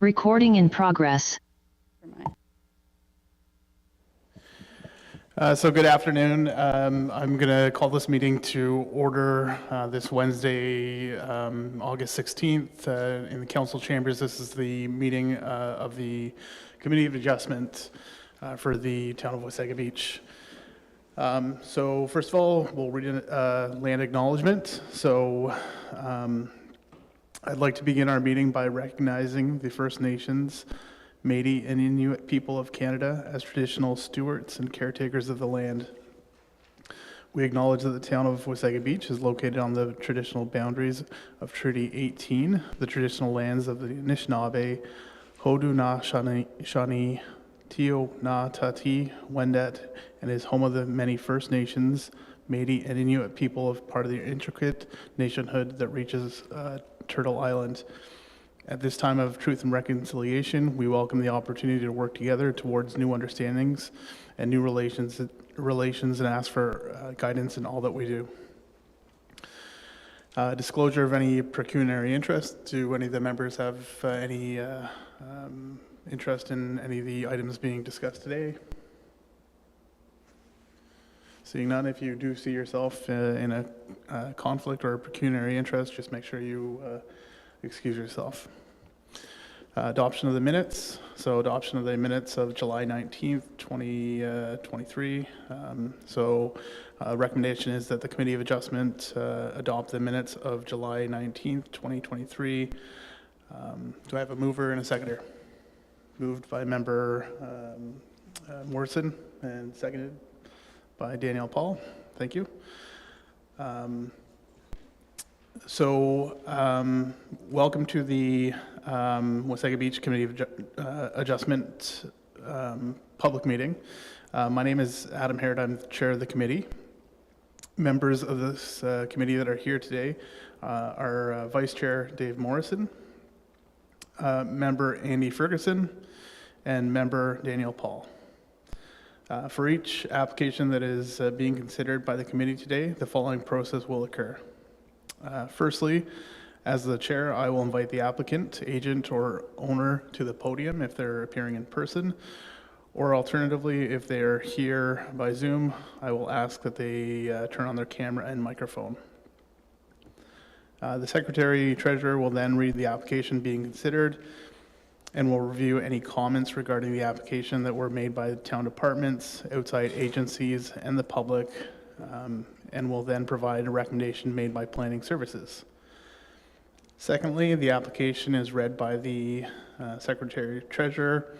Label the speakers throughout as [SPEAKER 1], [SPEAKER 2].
[SPEAKER 1] Recording in progress.
[SPEAKER 2] So good afternoon. I'm going to call this meeting to order this Wednesday, August 16th in the council chambers. This is the meeting of the Committee of Adjustment for the town of Wasaga Beach. So first of all, we'll read a land acknowledgement. So I'd like to begin our meeting by recognizing the First Nations, Métis, and Inuit people of Canada as traditional stewards and caretakers of the land. We acknowledge that the town of Wasaga Beach is located on the traditional boundaries of Treaty 18, the traditional lands of the Anishinaabe, Haudenosaunee, Tio-Na-Tati, Wendat, and is home of the many First Nations, Métis, and Inuit people of part of the intricate nationhood that reaches Turtle Island. At this time of truth and reconciliation, we welcome the opportunity to work together towards new understandings and new relations and ask for guidance in all that we do. Disclosure of any pecuniary interest. Do any of the members have any interest in any of the items being discussed today? Seeing none, if you do see yourself in a conflict or a pecuniary interest, just make sure you excuse yourself. Adoption of the minutes. So adoption of the minutes of July 19th, 2023. Recommendation is that the Committee of Adjustment adopt the minutes of July 19th, 2023. Do I have a mover and a seconder? Moved by member Morrison and seconded by Danielle Paul. Thank you. Welcome to the Wasaga Beach Committee of Adjustment public meeting. My name is Adam Harrod. I'm the chair of the committee. Members of this committee that are here today are Vice Chair Dave Morrison, Member Andy Ferguson, and Member Danielle Paul. For each application that is being considered by the committee today, the following process will occur. Firstly, as the chair, I will invite the applicant, agent, or owner to the podium if they're appearing in person, or alternatively, if they're here by Zoom, I will ask that they turn on their camera and microphone. The secretary treasurer will then read the application being considered and will review any comments regarding the application that were made by the town departments, outside agencies, and the public, and will then provide a recommendation made by planning services. Secondly, the application is read by the secretary treasurer.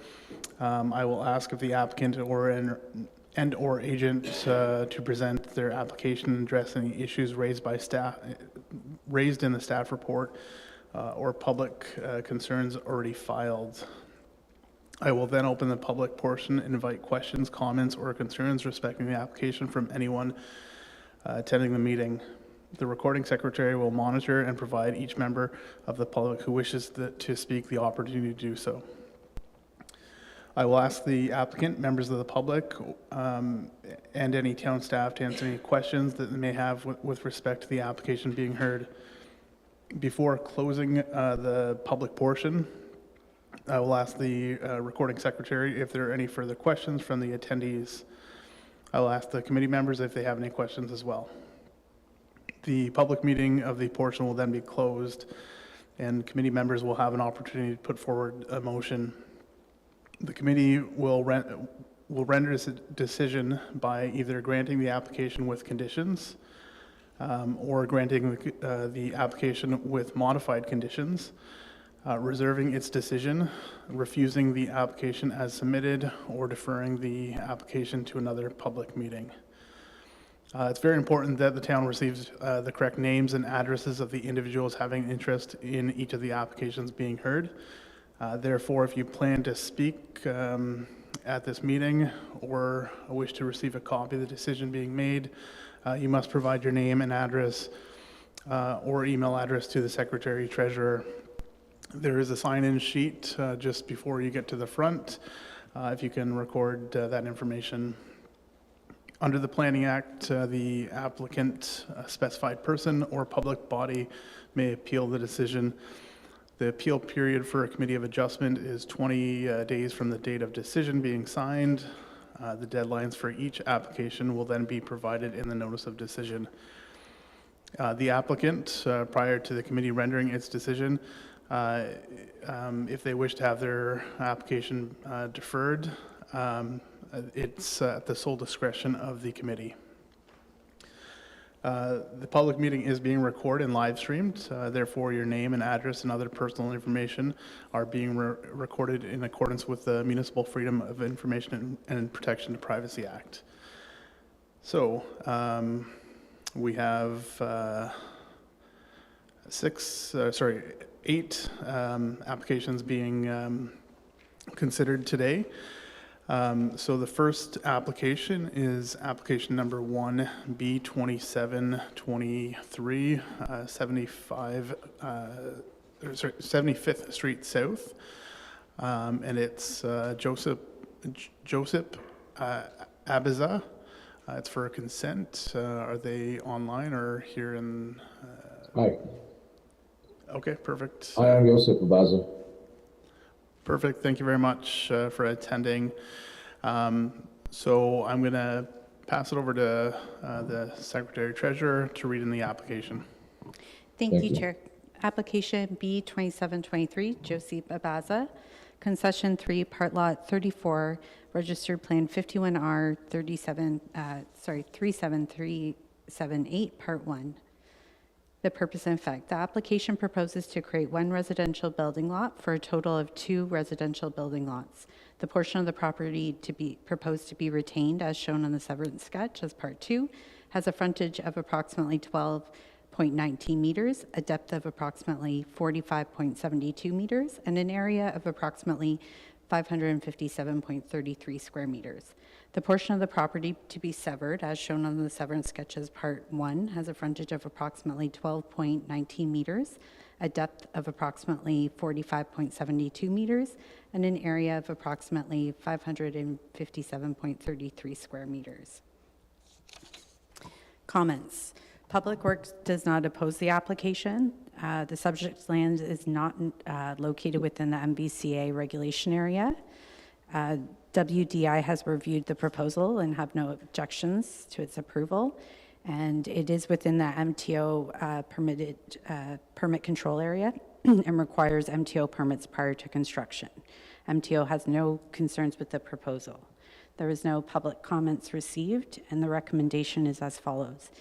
[SPEAKER 2] I will ask if the applicant or agent to present their application and address any issues raised in the staff report or public concerns already filed. I will then open the public portion and invite questions, comments, or concerns respecting the application from anyone attending the meeting. The recording secretary will monitor and provide each member of the public who wishes to speak the opportunity to do so. I will ask the applicant, members of the public, and any town staff to answer any questions that they may have with respect to the application being heard. Before closing the public portion, I will ask the recording secretary if there are any further questions from the attendees. I will ask the committee members if they have any questions as well. The public meeting of the portion will then be closed, and committee members will have an opportunity to put forward a motion. The committee will render a decision by either granting the application with conditions or granting the application with modified conditions, reserving its decision, refusing the application as submitted, or deferring the application to another public meeting. It's very important that the town receives the correct names and addresses of the individuals having interest in each of the applications being heard. Therefore, if you plan to speak at this meeting or wish to receive a copy of the decision being made, you must provide your name and address or email address to the secretary treasurer. There is a sign-in sheet just before you get to the front. If you can record that information. Under the Planning Act, the applicant, a specified person or public body may appeal the decision. The appeal period for a committee of adjustment is 20 days from the date of decision being signed. The deadlines for each application will then be provided in the notice of decision. The applicant, prior to the committee rendering its decision, if they wish to have their application deferred, it's at the sole discretion of the committee. The public meeting is being recorded and live streamed. Therefore, your name and address and other personal information are being recorded in accordance with the Municipal Freedom of Information and Protection of Privacy Act. So we have 8 applications being considered today. So the first application is application number 1B2723 75th Street South, and it's Joseph Abiza. It's for consent. Are they online or here in?
[SPEAKER 1] Hi.
[SPEAKER 2] Okay, perfect.
[SPEAKER 1] I am Joseph Abiza.
[SPEAKER 2] Perfect. Thank you very much for attending. So I'm going to pass it over to the Secretary Treasurer to read in the application.
[SPEAKER 3] Thank you, Chair. Application B2723, Joseph Abiza, Concession 3, Part Lot 34, Registered Plan 51R 37378, Part 1. The purpose and effect. The application proposes to create one residential building lot for a total of 2 residential building lots. The portion of the property to be proposed to be retained, as shown on the severance sketch as Part 2, has a frontage of approximately 12.19 meters, a depth of approximately 45.72 meters, and an area of approximately 557.33 square meters. The portion of the property to be severed, as shown on the severance sketches Part 1, has a frontage of approximately 12.19 meters, a depth of approximately 45.72 meters, and an area of approximately 557.33 square meters. Comments. Public Works does not oppose the application. The subject land is not located within the MVCA regulation area. WDI has reviewed the proposal and have no objections to its approval, and it is within the MTO permit control area and requires MTO permits prior to construction. MTO has no concerns with the proposal. There is no public comments received, and the recommendation is as follows.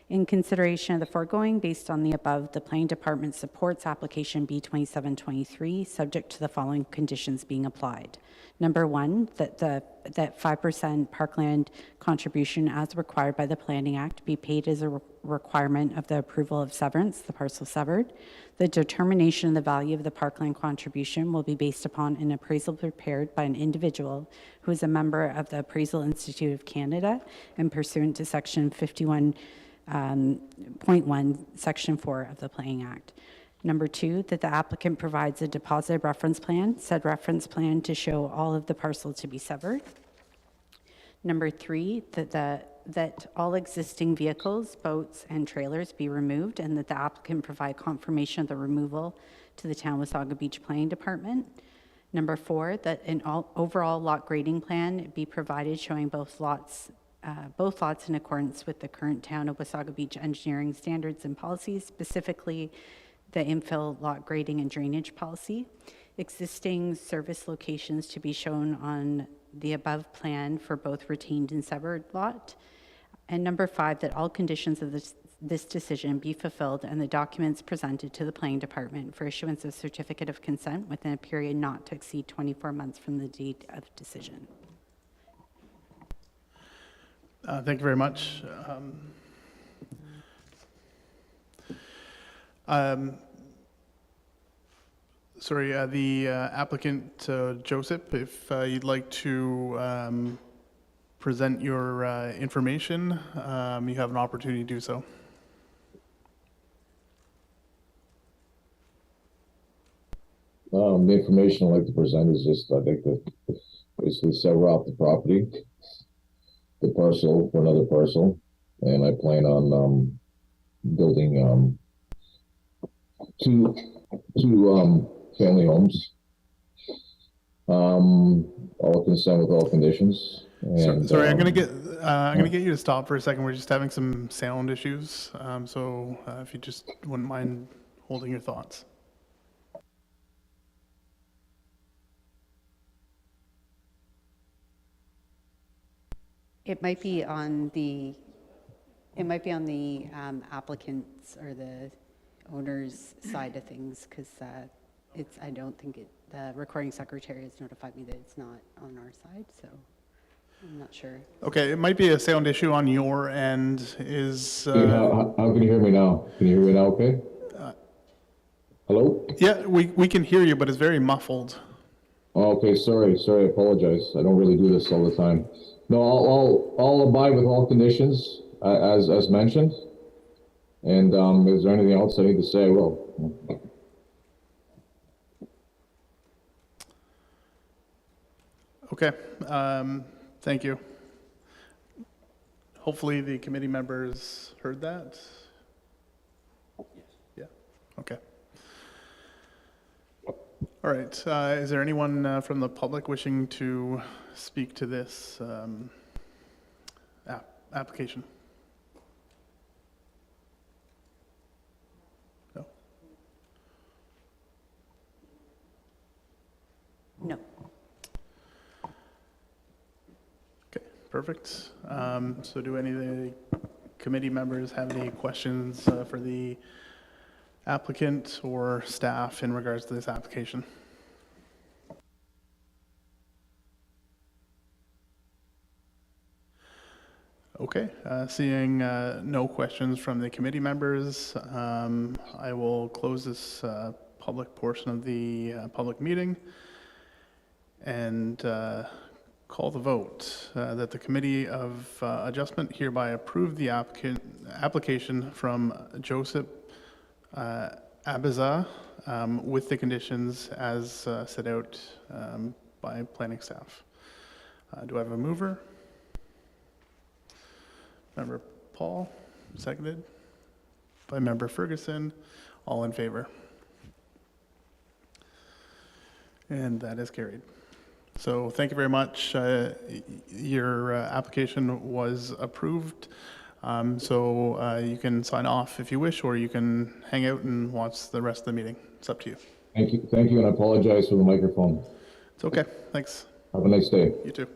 [SPEAKER 3] In consideration of the foregoing, based on the above, the Planning Department supports application B2723, subject to the following conditions being applied. Number 1, that 5% parkland contribution as required by the Planning Act be paid as a requirement of the approval of severance, the parcel severed. The determination of the value of the parkland contribution will be based upon an appraisal prepared by an individual who is a member of the Appraisal Institute of Canada and pursuant to Section 51.1, Section 4 of the Planning Act. Number 2, that the applicant provides a deposited reference plan, said reference plan to show all of the parcel to be severed. Number 3, that all existing vehicles, boats, and trailers be removed, and that the applicant provide confirmation of the removal to the Town Wasaga Beach Planning Department. Number 4, that an overall lot grading plan be provided showing both lots in accordance with the current Town of Wasaga Beach engineering standards and policies, specifically the infill lot grading and drainage policy. Existing service locations to be shown on the above plan for both retained and severed lot. And number 5, that all conditions of this decision be fulfilled and the documents presented to the Planning Department for issuance of certificate of consent within a period not to exceed 24 months from the date of decision.
[SPEAKER 2] Thank you very much. The applicant, Joseph, if you'd like to present your information, you have an opportunity to do so.
[SPEAKER 1] The information I'd like to present is just, I think that basically sever off the property, the parcel for another parcel, and I plan on building two family homes. All consent with all conditions. And,
[SPEAKER 2] Sorry, I'm gonna get you to stop for a second. We're just having some sound issues. So if you just wouldn't mind holding your thoughts.
[SPEAKER 3] It might be on the, applicant's or the owner's side of things, because I don't think the recording secretary has notified me that it's not on our side, so I'm not sure.
[SPEAKER 2] Okay, it might be a sound issue on your end. Is
[SPEAKER 1] Hey, how can you hear me now? Can you hear me now? Okay. Hello.
[SPEAKER 2] yeah, we can hear you, but it's very muffled.
[SPEAKER 1] Oh, okay. Sorry. I apologize. I don't really do this all the time. No, I'll abide with all conditions as mentioned. And is there anything else I need to say? I will.
[SPEAKER 2] Okay, thank you. Hopefully the committee members heard that. Yeah, okay. All right, is there anyone from the public wishing to speak to this application? No?
[SPEAKER 3] No.
[SPEAKER 2] Okay, perfect. So do any of the committee members have any questions for the applicant or staff in regards to this application? Okay, seeing no questions from the committee members, I will close this public portion of the public meeting and call the vote that the Committee of Adjustment hereby approve the application from Joseph Abiza with the conditions as set out by planning staff. Do I have a mover? Member Paul, seconded by Member Ferguson. All in favor? And that is carried. So thank you very much. Your application was approved. So you can sign off if you wish, or you can hang out and watch the rest of the meeting. It's up to you.
[SPEAKER 1] Thank you, and I apologize for the microphone.
[SPEAKER 2] It's okay. Thanks.
[SPEAKER 1] Have a nice day.
[SPEAKER 2] You too.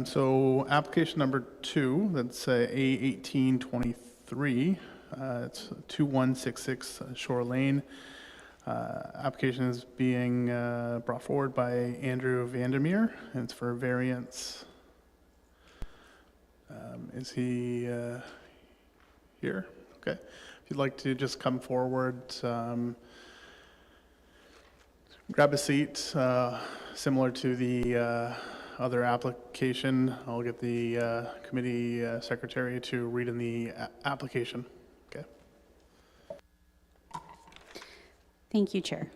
[SPEAKER 2] So application number 2, that's A1823. It's 2166 Shore Lane. Application is being brought forward by Andrew Vandermeer, and it's for variance. Is he here? Okay. If you'd like to just come forward, grab a seat, similar to the other application. I'll get the committee secretary to read in the application. Okay.
[SPEAKER 3] Thank you, Chair.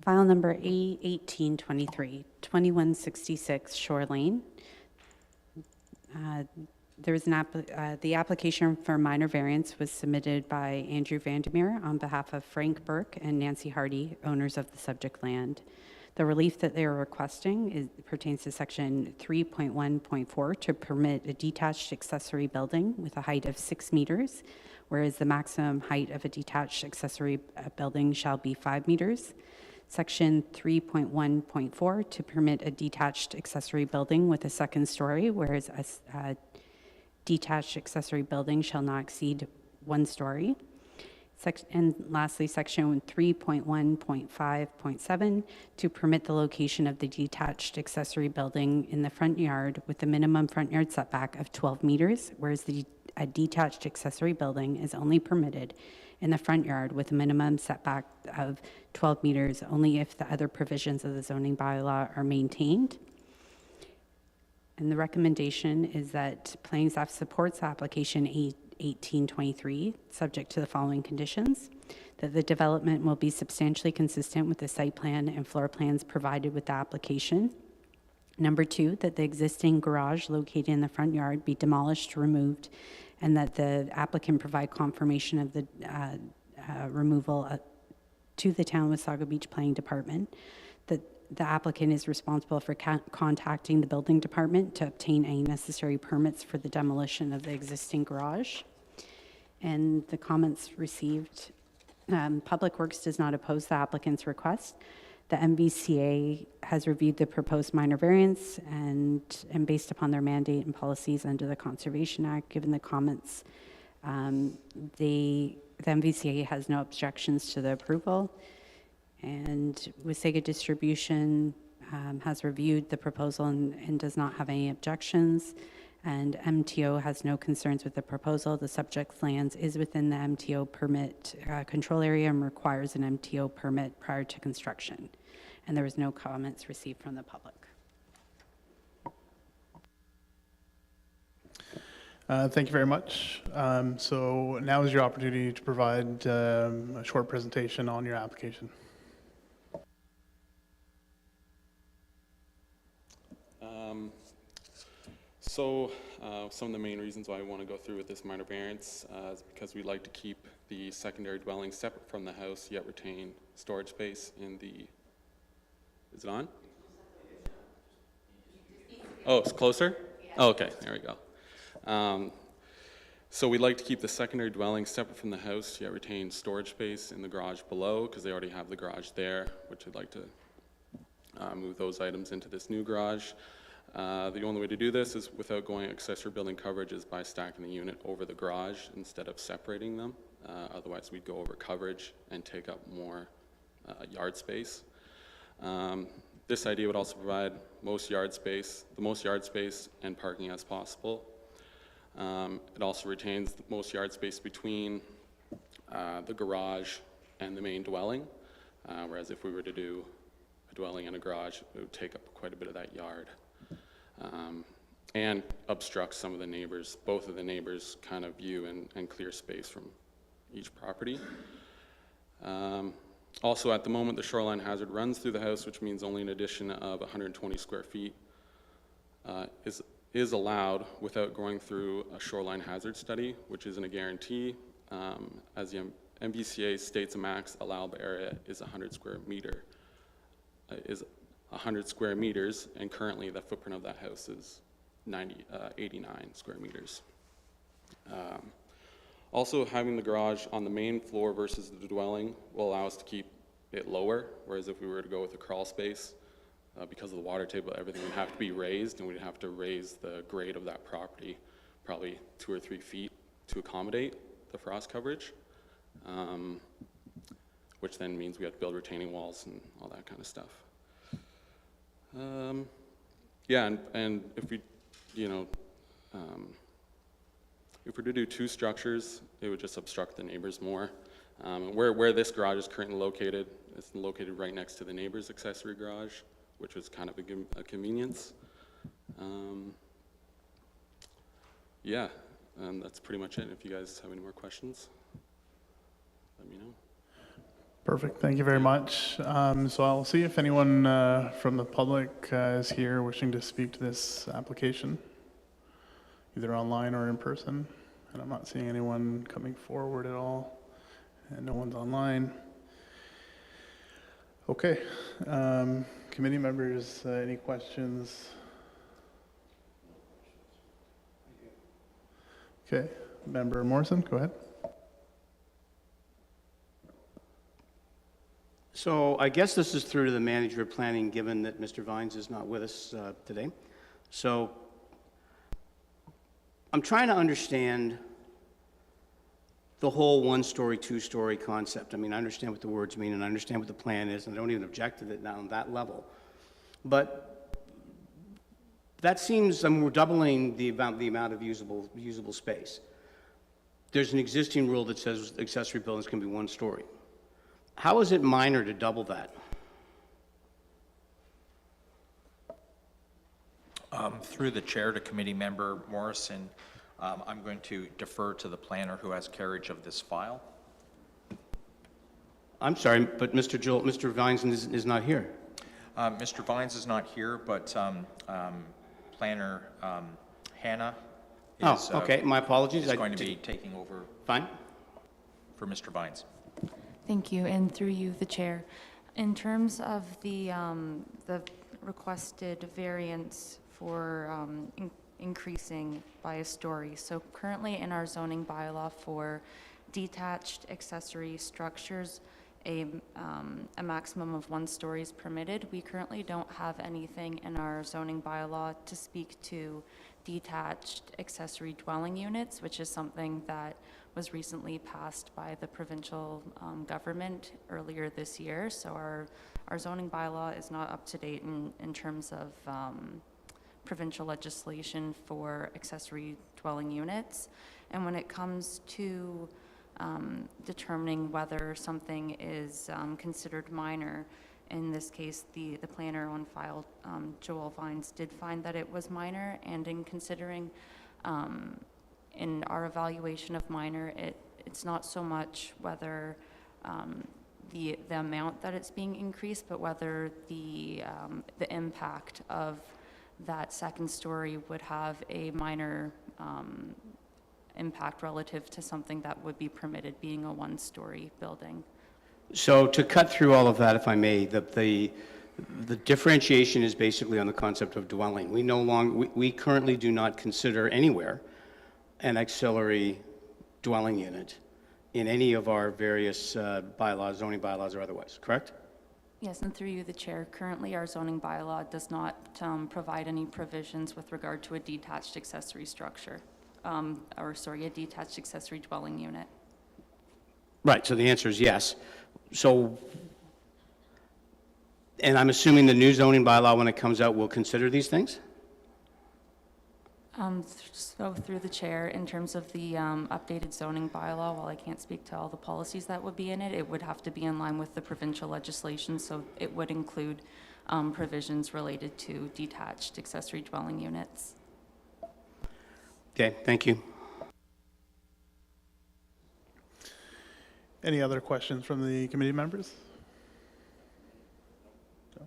[SPEAKER 3] File number A1823, 2166 Shore Lane. There was the application for minor variance was submitted by Andrew Vandermeer on behalf of Frank Burke and Nancy Hardy, owners of the subject land. The relief that they are requesting pertains to section 3.1.4 to permit a detached accessory building with a height of 6 meters, whereas the maximum height of a detached accessory building shall be 5 meters. Section 3.1.4 to permit a detached accessory building with a second story, whereas a detached accessory building shall not exceed 1 story. And lastly, section 3.1.5.7 to permit the location of the detached accessory building in the front yard with a minimum front yard setback of 12 meters, whereas a detached accessory building is only permitted in the front yard with a minimum setback of 12 meters only if the other provisions of the zoning bylaw are maintained. And the recommendation is that planning staff supports application 1823, subject to the following conditions: that the development will be substantially consistent with the site plan and floor plans provided with the application. Number 2, that the existing garage located in the front yard be demolished, removed, and that the applicant provide confirmation of the removal to the Town of Wasaga Beach Planning Department. The applicant is responsible for contacting the building department to obtain any necessary permits for the demolition of the existing garage. And the comments received, Public Works does not oppose the applicant's request. The MVCA has reviewed the proposed minor variance and based upon their mandate and policies under the Conservation Act, given the comments, the MVCA has no objections to the approval. And Wasaga Distribution has reviewed the proposal and does not have any objections. And MTO has no concerns with the proposal. The subject lands is within the MTO permit control area and requires an MTO permit prior to construction. And there was no comments received from the public.
[SPEAKER 2] Thank you very much. So now is your opportunity to provide a short presentation on your application.
[SPEAKER 4] Some of the main reasons why I want to go through with this minor variance is because we'd like to keep the secondary dwelling separate from the house, yet retain storage space in the, is it on? Oh, it's closer? Oh, okay, there we go. So we'd like to keep the secondary dwelling separate from the house, yet retain storage space in the garage below, because they already have the garage there, which I'd like to move those items into this new garage. The only way to do this is without going accessory building coverage is by stacking the unit over the garage instead of separating them. Otherwise, we'd go over coverage and take up more yard space. This idea would also provide the most yard space and parking as possible. It also retains the most yard space between the garage and the main dwelling, whereas if we were to do a dwelling and a garage, it would take up quite a bit of that yard. And obstruct some of the neighbors, both of the neighbors' kind of view and clear space from each property. Also, at the moment, the shoreline hazard runs through the house, which means only an addition of 120 square feet is allowed without going through a shoreline hazard study, which isn't a guarantee. As the MVCA states, a max allowable area is 100 square meters, and currently the footprint of that house is 89 square meters. Also, having the garage on the main floor versus the dwelling will allow us to keep it lower, whereas if we were to go with a crawl space, because of the water table, everything would have to be raised, and we'd have to raise the grade of that property probably 2 or 3 feet to accommodate the frost coverage, which then means we have to build retaining walls and all that kind of stuff. Yeah, and if we, if we're to do 2 structures, it would just obstruct the neighbors more. Where this garage is currently located, it's located right next to the neighbor's accessory garage, which was kind of a convenience. Yeah, that's pretty much it. If you guys have any more questions, let me know.
[SPEAKER 2] Perfect, thank you very much. So I'll see if anyone from the public is here wishing to speak to this application, either online or in person. And I'm not seeing anyone coming forward at all, and no one's online. Okay, committee members, any questions? Okay, Member Morrison, go ahead.
[SPEAKER 5] So I guess this is through to the manager of planning, given that Mr. Vines is not with us today. So I'm trying to understand the whole 1-story, 2-story concept. I mean, I understand what the words mean, and I understand what the plan is, and I don't even object to it now on that level. But that seems, I mean, we're doubling the amount of usable space. There's an existing rule that says accessory buildings can be 1 story. How is it minor to double that?
[SPEAKER 6] Through the chair to committee member Morrison, I'm going to defer to the planner who has carriage of this file.
[SPEAKER 5] I'm sorry, but Mr. Vines is not here.
[SPEAKER 6] Mr. Vines is not here, but planner Hannah is
[SPEAKER 5] okay. My apologies.
[SPEAKER 6] going to be taking over
[SPEAKER 5] Fine.
[SPEAKER 6] for Mr. Vines.
[SPEAKER 7] Thank you, and through you, the chair. In terms of the requested variance for increasing by a story, so currently in our zoning bylaw for detached accessory structures, a maximum of 1 story is permitted. We currently don't have anything in our zoning bylaw to speak to detached accessory dwelling units, which is something that was recently passed by the provincial government earlier this year. So our zoning bylaw is not up to date in terms of provincial legislation for accessory dwelling units. And when it comes to determining whether something is considered minor, in this case, the planner on file, Joel Vines, did find that it was minor, and in considering in our evaluation of minor, it's not so much whether the amount that it's being increased, but whether the impact of that second story would have a minor impact relative to something that would be permitted, being a 1-story building.
[SPEAKER 5] So to cut through all of that, if I may, the differentiation is basically on the concept of dwelling. We currently do not consider anywhere an auxiliary dwelling unit in any of our various bylaws, zoning bylaws or otherwise, correct?
[SPEAKER 7] Yes, and through you, the chair, currently our zoning bylaw does not provide any provisions with regard to a detached accessory structure, a detached accessory dwelling unit.
[SPEAKER 5] Right, so the answer is yes. So, and I'm assuming the new zoning bylaw, when it comes out, will consider these things?
[SPEAKER 7] So through the chair, in terms of the updated zoning bylaw, while I can't speak to all the policies that would be in it, it would have to be in line with the provincial legislation, so it would include provisions related to detached accessory dwelling units.
[SPEAKER 5] Okay, thank you.
[SPEAKER 2] Any other questions from the committee members? No.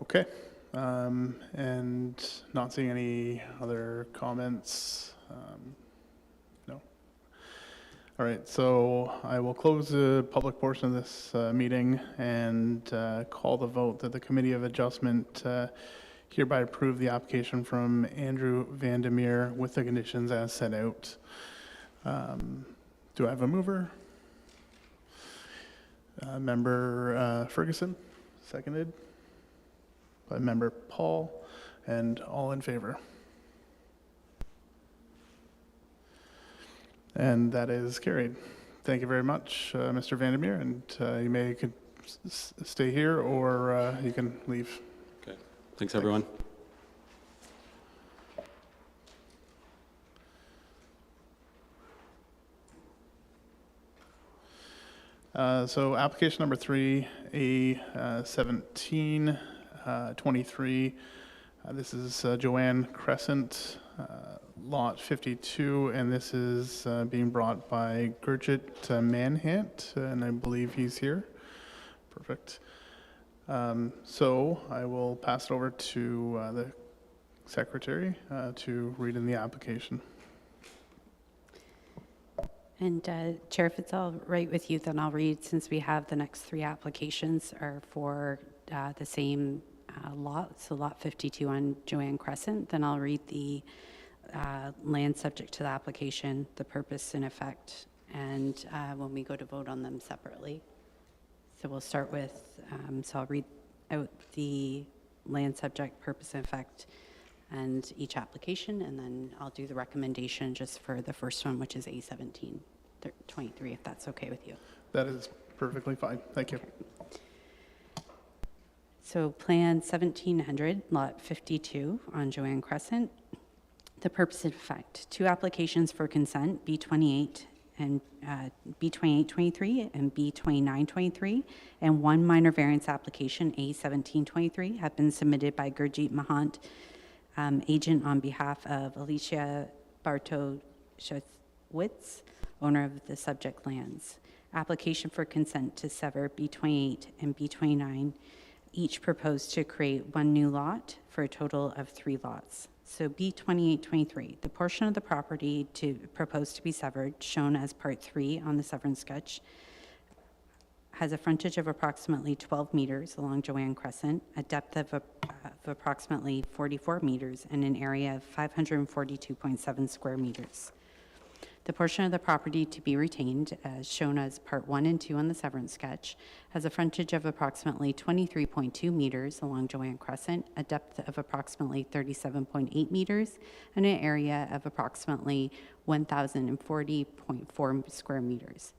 [SPEAKER 2] Okay. And not seeing any other comments. No. All right, so I will close the public portion of this meeting and call the vote that the Committee of Adjustment hereby approve the application from Andrew Vandermeer with the conditions as set out. Do I have a mover? Member Ferguson, seconded by Member Paul, and all in favor. And that is carried. Thank you very much, Mr. Vandermeer, and you may stay here or you can leave.
[SPEAKER 4] Okay, thanks everyone.
[SPEAKER 2] So application number 3, A1723. This is Joanne Crescent, lot 52, and this is being brought by Gurjit Manhant, and I believe he's here. Perfect. So I will pass it over to the secretary to read in the application.
[SPEAKER 3] And Chair, if it's all right with you, then I'll read, since we have the next 3 applications are for the same lot, so lot 52 on Joanne Crescent, then I'll read the land subject to the application, the purpose and effect, and when we go to vote on them separately. So we'll start with, so I'll read out the land subject, purpose and effect, and each application, and then I'll do the recommendation just for the first one, which is A1723, if that's okay with you.
[SPEAKER 2] That is perfectly fine. Thank you.
[SPEAKER 3] So Plan 1700, Lot 52 on Joanne Crescent. The purpose and effect: 2 applications for consent, B28 and B2823 and B2923, and 1 minor variance application, A1723, have been submitted by Gurjit Mahant, agent on behalf of Alicia Bartoshewitz, owner of the subject lands. Application for consent to sever B28 and B29, each proposed to create 1 new lot for a total of 3 lots. So B2823, the portion of the property proposed to be severed, shown as Part 3 on the severance sketch, has a frontage of approximately 12 meters along Joanne Crescent, a depth of approximately 44 meters, and an area of 542.7 square meters. The portion of the property to be retained, as shown as Part 1 and 2 on the severance sketch, has a frontage of approximately 23.2 meters along Joanne Crescent, a depth of approximately 37.8 meters, and an area of approximately 1,040.4 square meters.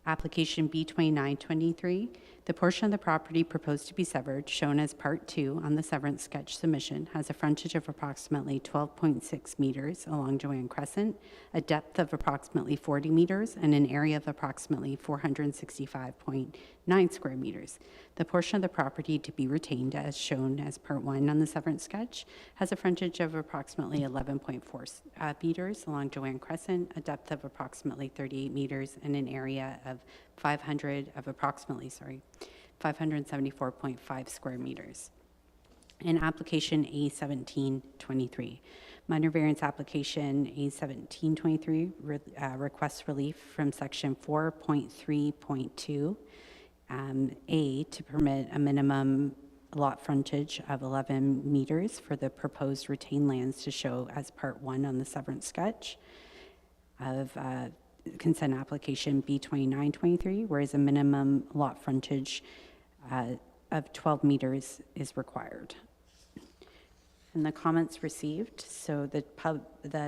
[SPEAKER 3] Application B2923, the portion of the property proposed to be severed, shown as Part 2 on the severance sketch submission, has a frontage of approximately 12.6 meters along Joanne Crescent, a depth of approximately 40 meters, and an area of approximately 465.9 square meters. The portion of the property to be retained, as shown as Part 1 on the severance sketch, has a frontage of approximately 11.4 meters along Joanne Crescent, a depth of approximately 38 meters, and an area of 574.5 square meters. In application A1723, minor variance application A1723 requests relief from section 4.3.2 A to permit a minimum lot frontage of 11 meters for the proposed retained lands to show as Part 1 on the severance sketch of consent application B2923, whereas a minimum lot frontage of 12 meters is required. And the comments received, so the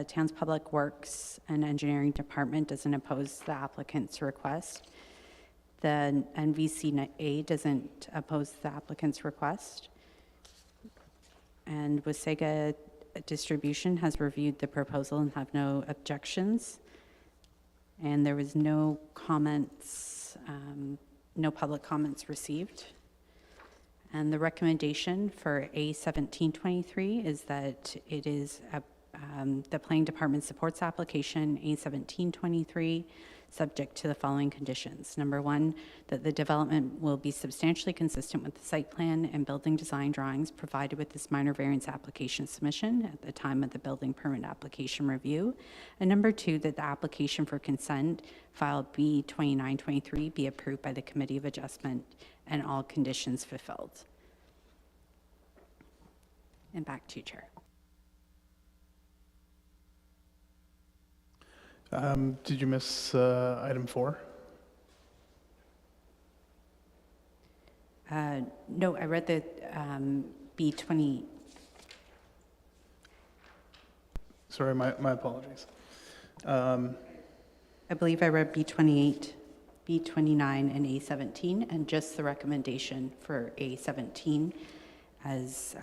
[SPEAKER 3] town's Public Works and Engineering Department doesn't oppose the applicant's request. The NVCA doesn't oppose the applicant's request. And Wasaga Distribution has reviewed the proposal and have no objections. And there was no comments, no public comments received. And the recommendation for A1723 is that it is, the Planning Department supports application A1723, subject to the following conditions. Number one, that the development will be substantially consistent with the site plan and building design drawings provided with this minor variance application submission at the time of the building permit application review. And number two, that the application for consent filed B2923 be approved by the Committee of Adjustment and all conditions fulfilled. And back to you, Chair.
[SPEAKER 2] Did you miss item 4?
[SPEAKER 3] No, I read the B20.
[SPEAKER 2] Sorry, my apologies.
[SPEAKER 3] I believe I read B28, B29, and A17, and just the recommendation for A17 as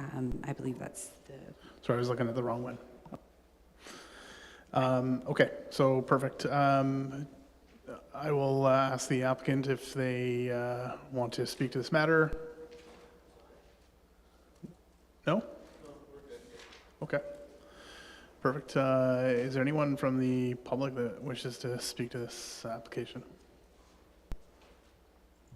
[SPEAKER 3] I believe that's the...
[SPEAKER 2] Sorry, I was looking at the wrong one. Okay, so perfect. I will ask the applicant if they want to speak to this matter. No? Okay. Perfect. Is there anyone from the public that wishes to speak to this application?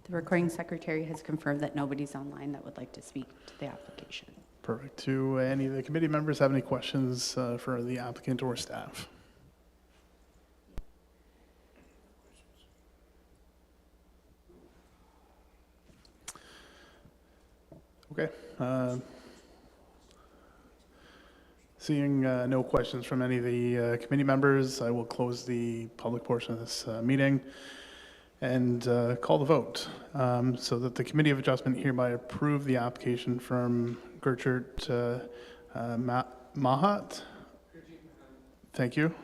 [SPEAKER 3] The recording secretary has confirmed that nobody's online that would like to speak to the application.
[SPEAKER 2] Perfect. Do any of the committee members have any questions for the applicant or staff? Okay. Seeing no questions from any of the committee members, I will close the public portion of this meeting and call the vote. So that the Committee of Adjustment hereby approve the application from Gertrude Mahat. Thank you.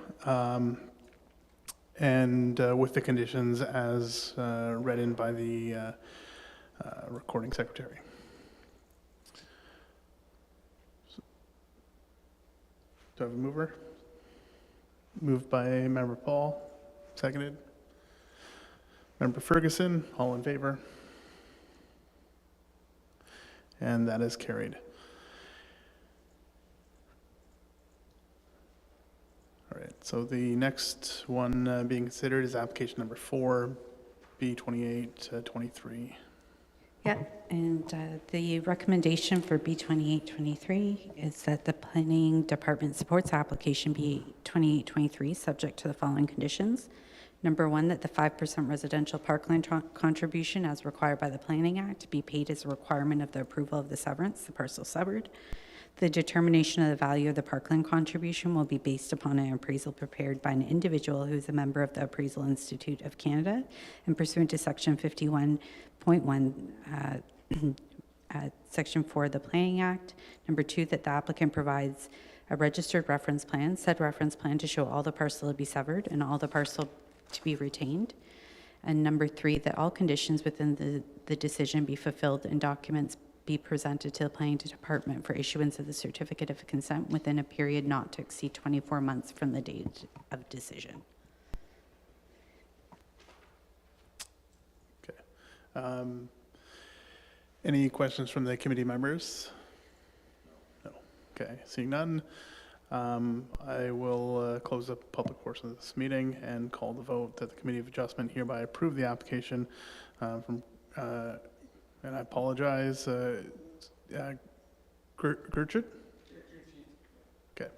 [SPEAKER 2] And with the conditions as read in by the recording secretary. Do I have a mover? Moved by Member Paul, seconded. Member Ferguson, all in favor? And that is carried. All right, so the next one being considered is application number 4, B2823.
[SPEAKER 3] Yeah, and the recommendation for B2823 is that the planning department supports application B2823, subject to the following conditions. Number one, that the 5% residential parkland contribution as required by the Planning Act be paid as a requirement of the approval of the severance, the parcel severed. The determination of the value of the parkland contribution will be based upon an appraisal prepared by an individual who is a member of the Appraisal Institute of Canada and pursuant to Section 51.1, Section 4 of the Planning Act. Number two, that the applicant provides a registered reference plan, said reference plan to show all the parcel to be severed and all the parcel to be retained. And number three, that all conditions within the decision be fulfilled and documents be presented to the planning department for issuance of the certificate of consent within a period not to exceed 24 months from the date of decision.
[SPEAKER 2] Okay. Any questions from the committee members? No. Okay, seeing none, I will close the public portion of this meeting and call the vote that the Committee of Adjustment hereby approve the application from and I apologize, Gertrude? Okay.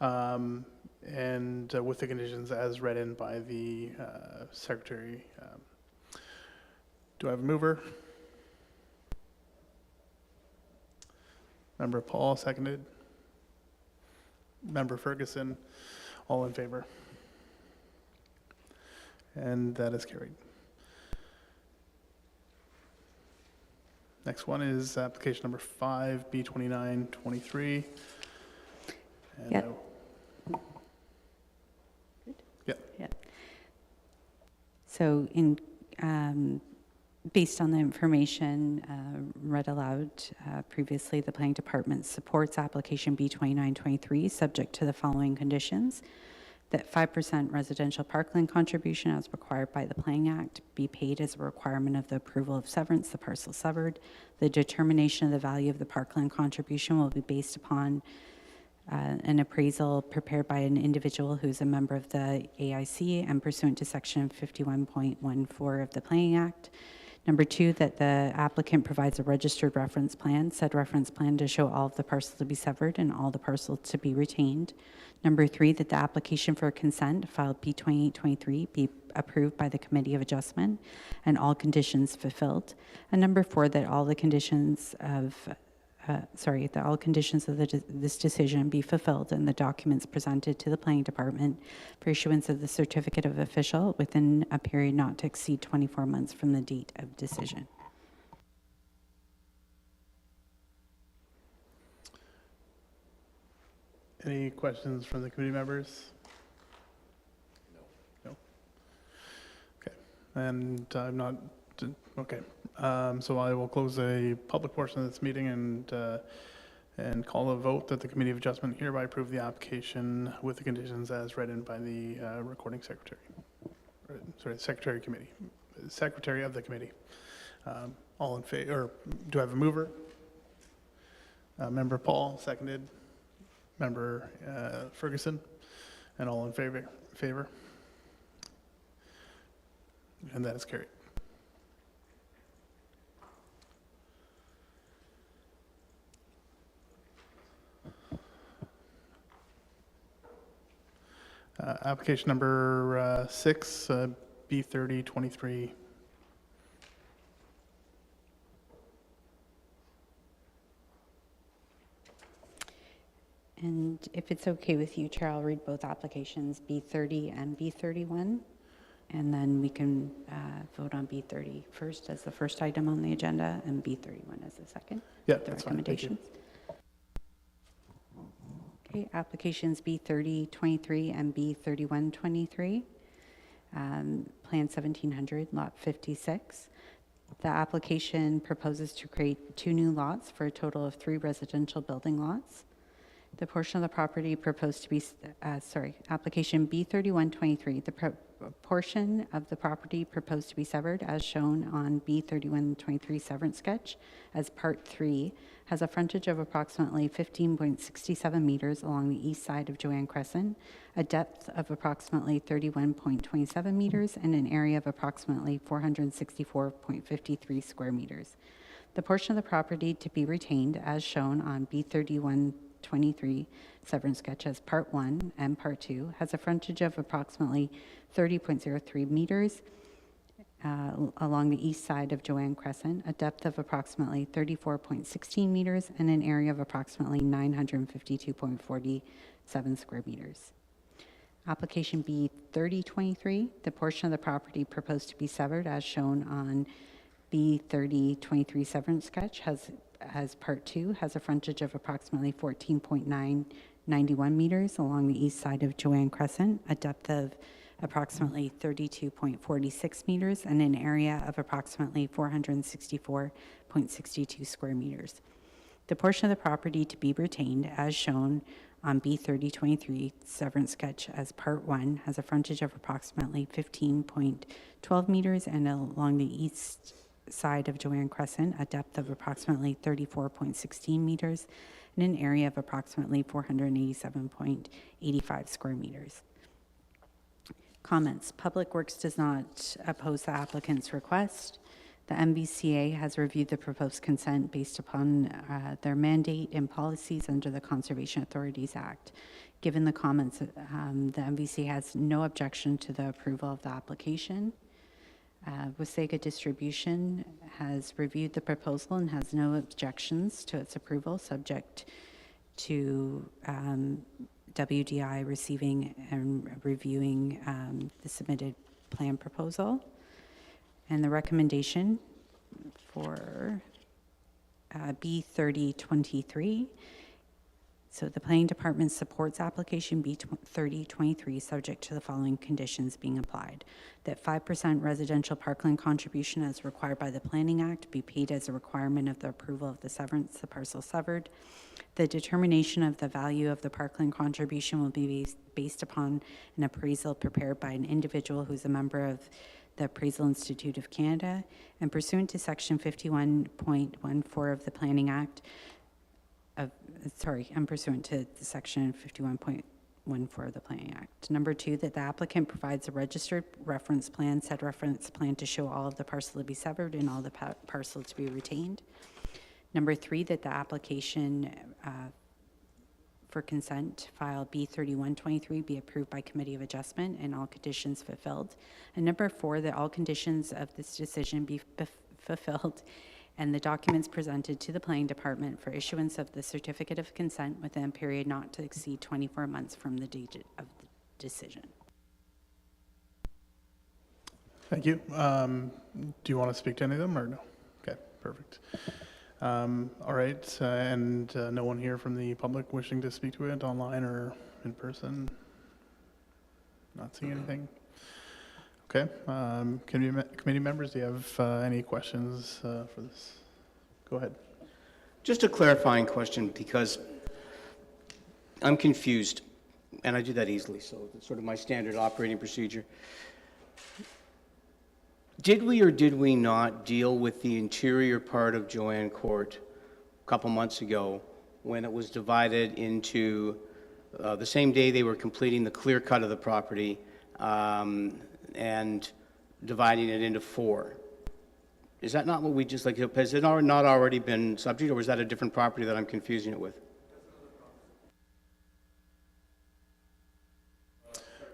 [SPEAKER 2] And with the conditions as read in by the secretary. Do I have a mover? Member Paul, seconded. Member Ferguson, all in favor? And that is carried. Next one is application number 5, B2923. And
[SPEAKER 3] Yep.
[SPEAKER 2] Yeah.
[SPEAKER 3] So based on the information read aloud previously, the planning department supports application B2923 subject to the following conditions: that 5% residential parkland contribution as required by the Planning Act be paid as a requirement of the approval of severance, the parcel severed. The determination of the value of the parkland contribution will be based upon an appraisal prepared by an individual who's a member of the AIC and pursuant to Section 51.14 of the Planning Act. Number two, that the applicant provides a registered reference plan, said reference plan to show all of the parcels to be severed and all the parcels to be retained. Number three, that the application for consent filed B2823 be approved by the Committee of Adjustment and all conditions fulfilled. And number four, that all the conditions of this decision be fulfilled and the documents presented to the Planning Department for issuance of the certificate of official within a period not to exceed 24 months from the date of decision.
[SPEAKER 2] Any questions from the committee members? No. Okay, and I'm not, okay. So I will close a public portion of this meeting and call a vote that the Committee of Adjustment hereby approve the application with the conditions as read in by the recording secretary. Secretary committee, secretary of the committee. All in favor, or do I have a mover? Member Paul, seconded. Member Ferguson, and all in favor? And that is carried. Application number 6, B3023.
[SPEAKER 3] And if it's okay with you, Chair, I'll read both applications, B30 and B31, and then we can vote on B30 first as the first item on the agenda and B31 as the second.
[SPEAKER 2] Yeah,
[SPEAKER 3] The
[SPEAKER 2] that's fine. Thank you.
[SPEAKER 3] recommendations. Okay, applications B3023 and B3123. Plan 1700, lot 56. The application proposes to create 2 new lots for a total of 3 residential building lots. The portion of the property proposed to be, application B3123, the portion of the property proposed to be severed, as shown on B3123 severance sketch, as Part 3, has a frontage of approximately 15.67 meters along the east side of Joanne Crescent, a depth of approximately 31.27 meters, and an area of approximately 464.53 square meters. The portion of the property to be retained, as shown on B3123 severance sketch as Part 1 and Part 2, has a frontage of approximately 30.03 meters along the east side of Joanne Crescent, a depth of approximately 34.16 meters, and an area of approximately 952.47 square meters. Application B 3023, the portion of the property proposed to be severed, as shown on B3023 severance sketch, has Part 2, has a frontage of approximately 14.991 meters along the east side of Joanne Crescent, a depth of approximately 32.46 meters, and an area of approximately 464.62 square meters. The portion of the property to be retained, as shown on B3023 severance sketch as Part 1, has a frontage of approximately 15.12 meters, and along the east side of Joanne Crescent, a depth of approximately 34.16 meters, and an area of approximately 487.85 square meters. Comments. Public Works does not oppose the applicant's request. The MVCA has reviewed the proposed consent based upon their mandate and policies under the Conservation Authorities Act. Given the comments, the MVCA has no objection to the approval of the application. Wasaga Distribution has reviewed the proposal and has no objections to its approval, subject to WDI receiving and reviewing the submitted plan proposal. And the recommendation for B3023. So the Planning Department supports application B3023 subject to the following conditions being applied. That 5% residential parkland contribution as required by the Planning Act be paid as a requirement of the approval of the severance, the parcel severed. The determination of the value of the parkland contribution will be based upon an appraisal prepared by an individual who's a member of the Appraisal Institute of Canada, and pursuant to Section 51.14 of the Planning Act, pursuant to Section 51.14 of the Planning Act. Number 2, that the applicant provides a registered reference plan, said reference plan to show all of the parcel to be severed and all the parcel to be retained. Number 3, that the application for consent file B3123 be approved by Committee of Adjustment and all conditions fulfilled. And number 4, that all conditions of this decision be fulfilled and the documents presented to the Planning Department for issuance of the certificate of consent within a period not to exceed 24 months from the date of the decision.
[SPEAKER 2] Thank you. Do you want to speak to any of them or no? Okay, perfect. All right, and no one here from the public wishing to speak to it online or in person? Not seeing anything? Okay, committee members, do you have any questions for this? Go ahead.
[SPEAKER 5] Just a clarifying question, because I'm confused, and I do that easily, so it's sort of my standard operating procedure. Did we or did we not deal with the interior part of Joanne Court a couple months ago when it was divided into, the same day they were completing the clear cut of the property and dividing it into 4? Is that not what we just, has it not already been subject, or is that a different property that I'm confusing it with?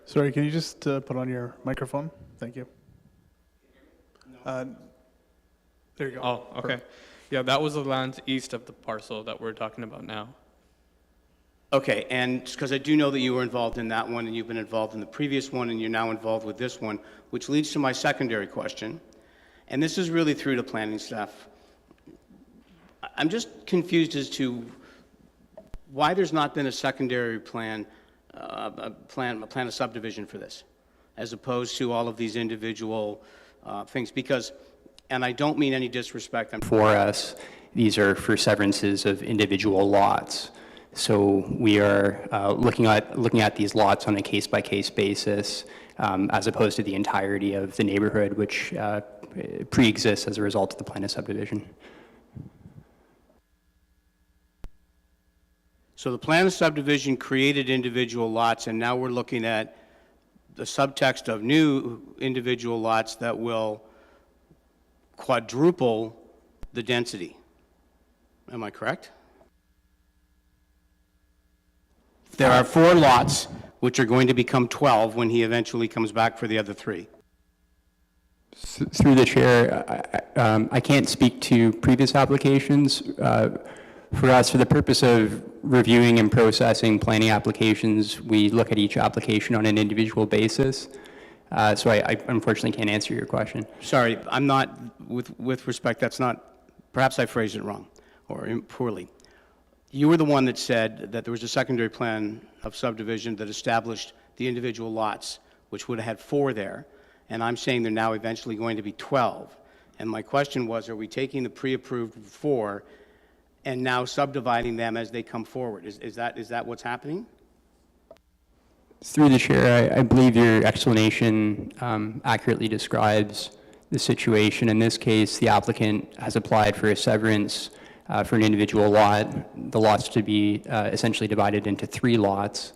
[SPEAKER 2] Sorry, can you just put on your microphone? Thank you. There you go.
[SPEAKER 8] Oh, okay. Yeah, that was the land east of the parcel that we're talking about now.
[SPEAKER 5] Okay, and because I do know that you were involved in that one, and you've been involved in the previous one, and you're now involved with this one, which leads to my secondary question. And this is really through to planning staff. I'm just confused as to why there's not been a secondary plan, a plan of subdivision for this, as opposed to all of these individual things. Because, and I don't mean any disrespect.
[SPEAKER 9] For us, these are for severances of individual lots. So we are looking at these lots on a case-by-case basis, as opposed to the entirety of the neighborhood, which pre-exists as a result of the plan of subdivision.
[SPEAKER 5] So the plan of subdivision created individual lots, and now we're looking at the subtext of new individual lots that will quadruple the density. Am I correct? There are 4 lots which are going to become 12 when he eventually comes back for the other 3.
[SPEAKER 9] Through the chair, I can't speak to previous applications. For us, for the purpose of reviewing and processing planning applications, we look at each application on an individual basis. So I unfortunately can't answer your question.
[SPEAKER 5] Sorry, I'm not, with respect, that's not, perhaps I phrased it wrong or poorly. You were the one that said that there was a secondary plan of subdivision that established the individual lots, which would have had 4 there, and I'm saying they're now eventually going to be 12. And my question was, are we taking the pre-approved 4 and now subdividing them as they come forward? Is that what's happening?
[SPEAKER 9] Through the chair, I believe your explanation accurately describes the situation. In this case, the applicant has applied for a severance for an individual lot, the lots to be essentially divided into 3 lots.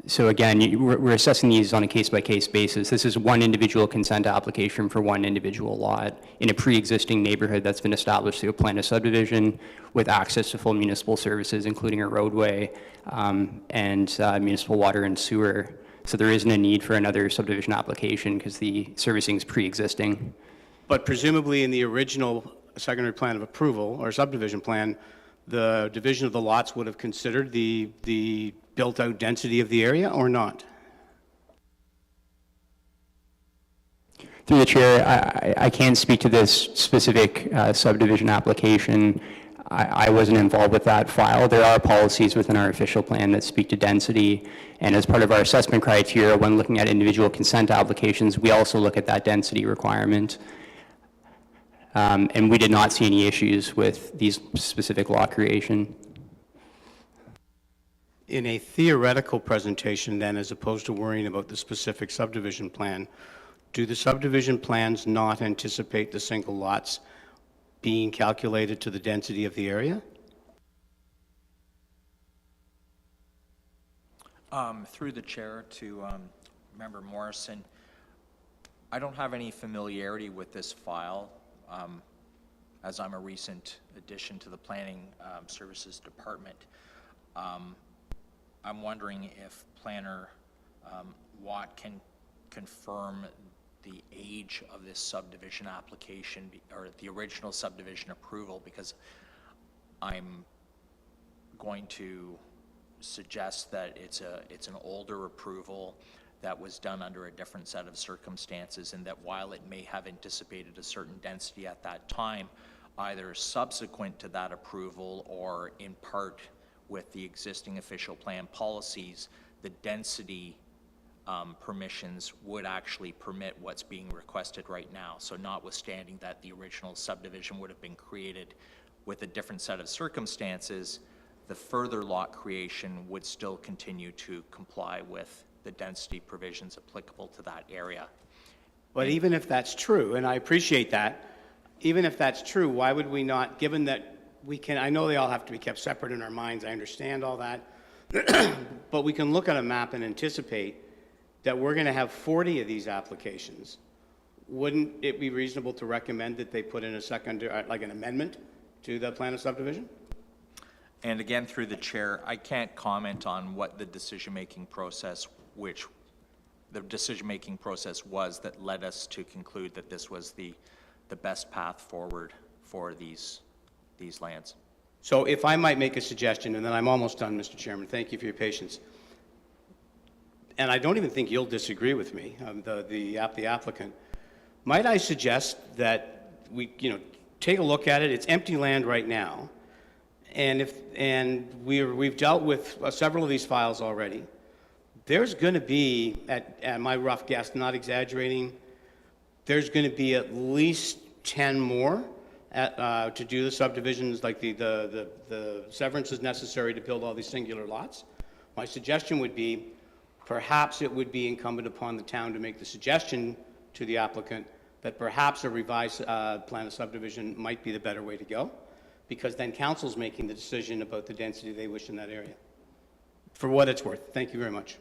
[SPEAKER 9] So again, we're assessing these on a case-by-case basis. This is one individual consent application for one individual lot in a pre-existing neighborhood that's been established through a plan of subdivision with access to full municipal services, including a roadway and municipal water and sewer. So there isn't a need for another subdivision application because the servicing is pre-existing.
[SPEAKER 5] But presumably in the original secondary plan of approval or subdivision plan, the division of the lots would have considered the built-out density of the area or not?
[SPEAKER 9] Through the chair, I can't speak to this specific subdivision application. I wasn't involved with that file. There are policies within our official plan that speak to density, and as part of our assessment criteria when looking at individual consent applications, we also look at that density requirement. And we did not see any issues with these specific lot creation.
[SPEAKER 5] In a theoretical presentation then, as opposed to worrying about the specific subdivision plan, do the subdivision plans not anticipate the single lots being calculated to the density of the area?
[SPEAKER 6] Through the chair to Member Morrison, I don't have any familiarity with this file as I'm a recent addition to the Planning Services Department. I'm wondering if Planner Watt can confirm the age of this subdivision application or the original subdivision approval, because I'm going to suggest that it's an older approval that was done under a different set of circumstances, and that while it may have anticipated a certain density at that time, either subsequent to that approval or in part with the existing official plan policies, the density permissions would actually permit what's being requested right now. So notwithstanding that the original subdivision would have been created with a different set of circumstances, the further lot creation would still continue to comply with the density provisions applicable to that area.
[SPEAKER 5] But even if that's true, and I appreciate that, even if that's true, why would we not, given that we can, I know they all have to be kept separate in our minds, I understand all that, but we can look at a map and anticipate that we're going to have 40 of these applications. Wouldn't it be reasonable to recommend that they put in a second, like an amendment to the plan of subdivision?
[SPEAKER 6] And again, through the chair, I can't comment on what the decision-making process, was that led us to conclude that this was the best path forward for these lands.
[SPEAKER 5] So if I might make a suggestion, and then I'm almost done, Mr. Chairman, thank you for your patience. And I don't even think you'll disagree with me, the applicant. Might I suggest that we, take a look at it? It's empty land right now, and we've dealt with several of these files already. There's going to be, at my rough guess, not exaggerating, there's going to be at least 10 more to do the subdivisions, like the severance is necessary to build all these singular lots. My suggestion would be perhaps it would be incumbent upon the town to make the suggestion to the applicant that perhaps a revised plan of subdivision might be the better way to go, because then council's making the decision about the density they wish in that area. For what it's worth. Thank you very much.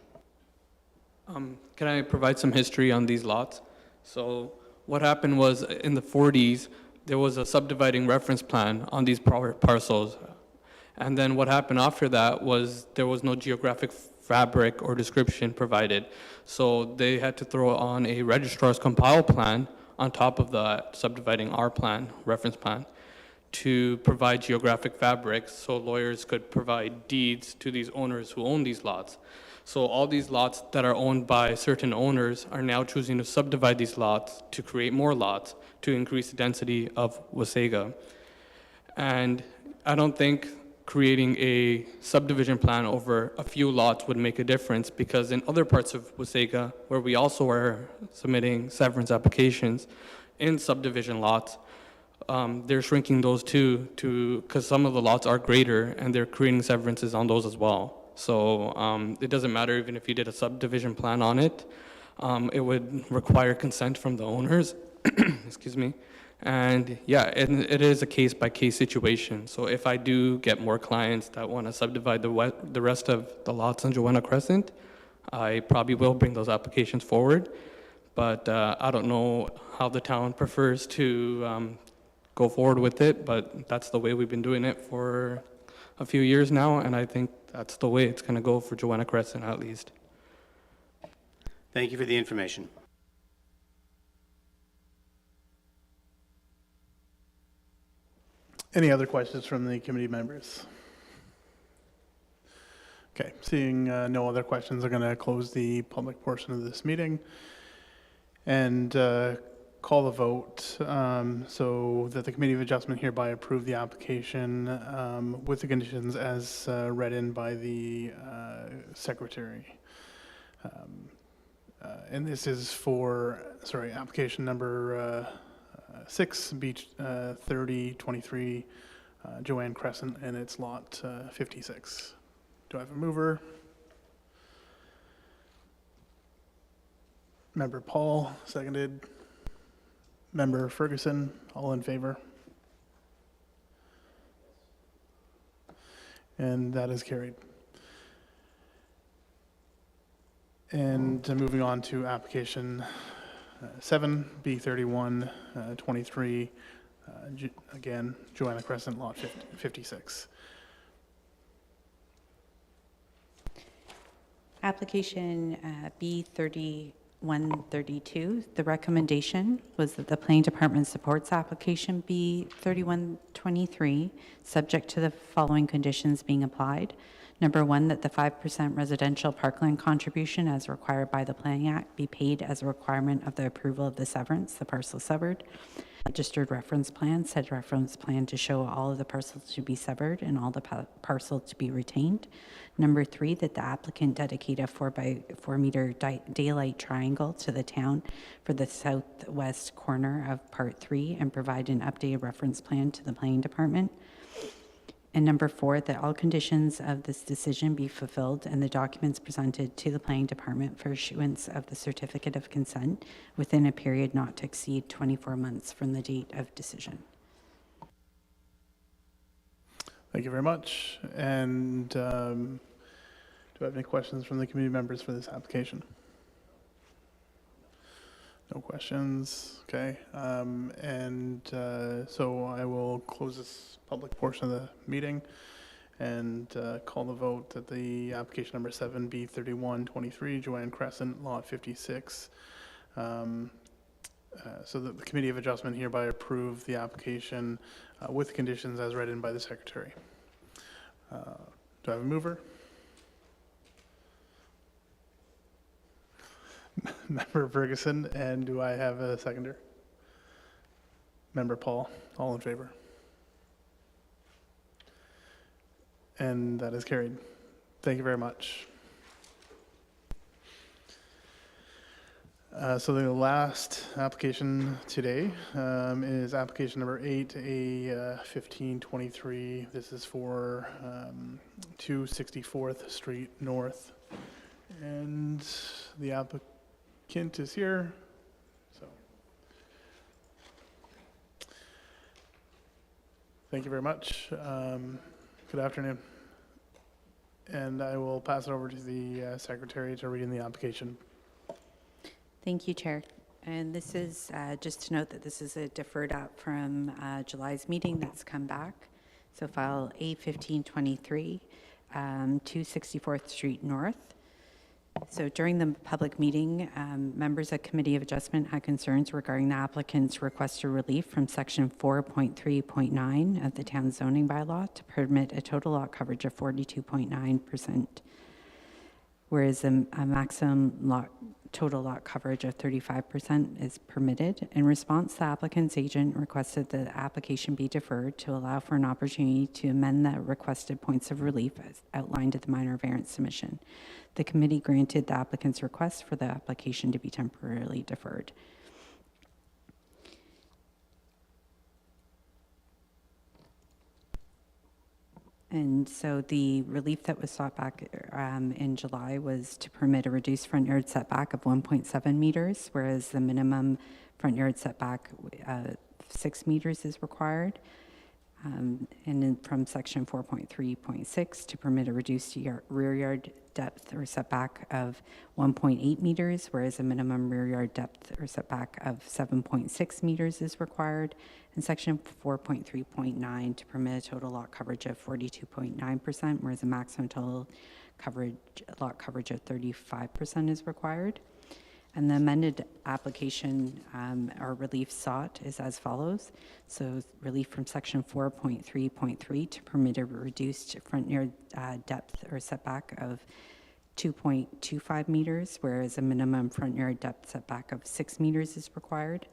[SPEAKER 8] Can I provide some history on these lots? So what happened was in the 40s, there was a subdividing reference plan on these parcels. And then what happened after that was there was no geographic fabric or description provided. So they had to throw on a registrar's compiled plan on top of the subdividing R plan, reference plan, to provide geographic fabric so lawyers could provide deeds to these owners who own these lots. So all these lots that are owned by certain owners are now choosing to subdivide these lots to create more lots to increase the density of Wasaga. And I don't think creating a subdivision plan over a few lots would make a difference, because in other parts of Wasaga, where we also are submitting severance applications in subdivision lots, they're shrinking those too, because some of the lots are greater and they're creating severances on those as well. So it doesn't matter even if you did a subdivision plan on it. It would require consent from the owners, excuse me. And yeah, it is a case-by-case situation. So if I do get more clients that want to subdivide the rest of the lots on Joanna Crescent, I probably will bring those applications forward. But I don't know how the town prefers to go forward with it, but that's the way we've been doing it for a few years now, and I think that's the way it's going to go for Joanna Crescent at least.
[SPEAKER 5] Thank you for the information.
[SPEAKER 2] Any other questions from the committee members? Okay, seeing no other questions, I'm going to close the public portion of this meeting and call the vote so that the Committee of Adjustment hereby approve the application with the conditions as read in by the Secretary. And this is for, application number 6, Beach 3023, Joanne Crescent, and it's lot 56. Do I have a mover? Member Paul, seconded. Member Ferguson, all in favor? And that is carried. And moving on to application 7, B31, 23, again, Joanna Crescent, lot 56.
[SPEAKER 3] Application B3132, the recommendation was that the planning department supports application B3123, subject to the following conditions being applied. Number 1, that the 5% residential parkland contribution as required by the Planning Act be paid as a requirement of the approval of the severance, the parcel severed. Registered reference plan, said reference plan to show all of the parcels to be severed and all the parcels to be retained. Number 3, that the applicant dedicate a 4x4 meter daylight triangle to the town for the southwest corner of Part 3 and provide an updated reference plan to the planning department. And number 4, that all conditions of this decision be fulfilled and the documents presented to the planning department for issuance of the certificate of consent within a period not to exceed 24 months from the date of decision.
[SPEAKER 2] Thank you very much. And do I have any questions from the committee members for this application? No questions. Okay. So I will close this public portion of the meeting and call the vote that the application number 7, B3123, Joanne Crescent, lot 56. So that the Committee of Adjustment hereby approve the application with conditions as read in by the Secretary. Do I have a mover? Member Ferguson, and do I have a seconder? Member Paul, all in favor? And that is carried. Thank you very much. So the last application today is application number 8, A1523. This is for 264th Street North. And the applicant is here, so. Thank you very much. Good afternoon. And I will pass it over to the secretary to read in the application.
[SPEAKER 3] Thank you, Chair. And this is, just to note that this is a deferred app from July's meeting that's come back. So file A1523, 264th Street North. So during the public meeting, members of Committee of Adjustment had concerns regarding the applicant's request for relief from Section 4.3.9 of the town zoning bylaw to permit a total lot coverage of 42.9%, whereas a maximum total lot coverage of 35% is permitted. In response, the applicant's agent requested the application be deferred to allow for an opportunity to amend the requested points of relief as outlined in the minor variance submission. The committee granted the applicant's request for the application to be temporarily deferred. And so the relief that was sought back in July was to permit a reduced front yard setback of 1.7 meters, whereas the minimum front yard setback 6 meters is required. And then from section 4.3.6 to permit a reduced rear yard depth or setback of 1.8 meters, whereas a minimum rear yard depth or setback of 7.6 meters is required. And section 4.3.9 to permit a total lot coverage of 42.9%, whereas a maximum total lot coverage of 35% is required. And the amended application or relief sought is as follows. So relief from section 4.3.3 to permit a reduced front yard depth or setback of 2.25 meters, whereas a minimum front yard depth setback of 6 meters is required.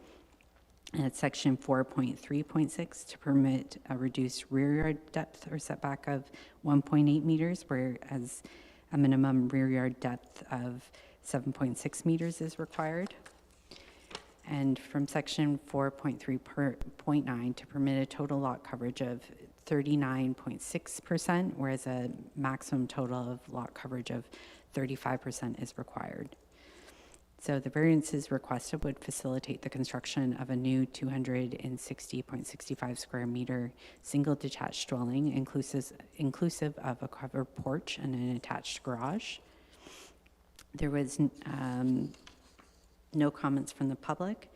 [SPEAKER 3] And at section 4.3.6 to permit a reduced rear yard depth or setback of 1.8 meters, whereas a minimum rear yard depth of 7.6 meters is required. And from section 4.3.9 to permit a total lot coverage of 39.6%, whereas a maximum total of lot coverage of 35% is required. So the variances requested would facilitate the construction of a new 260.65 square meter single detached dwelling, inclusive of a covered porch and an attached garage. There was no comments from the public,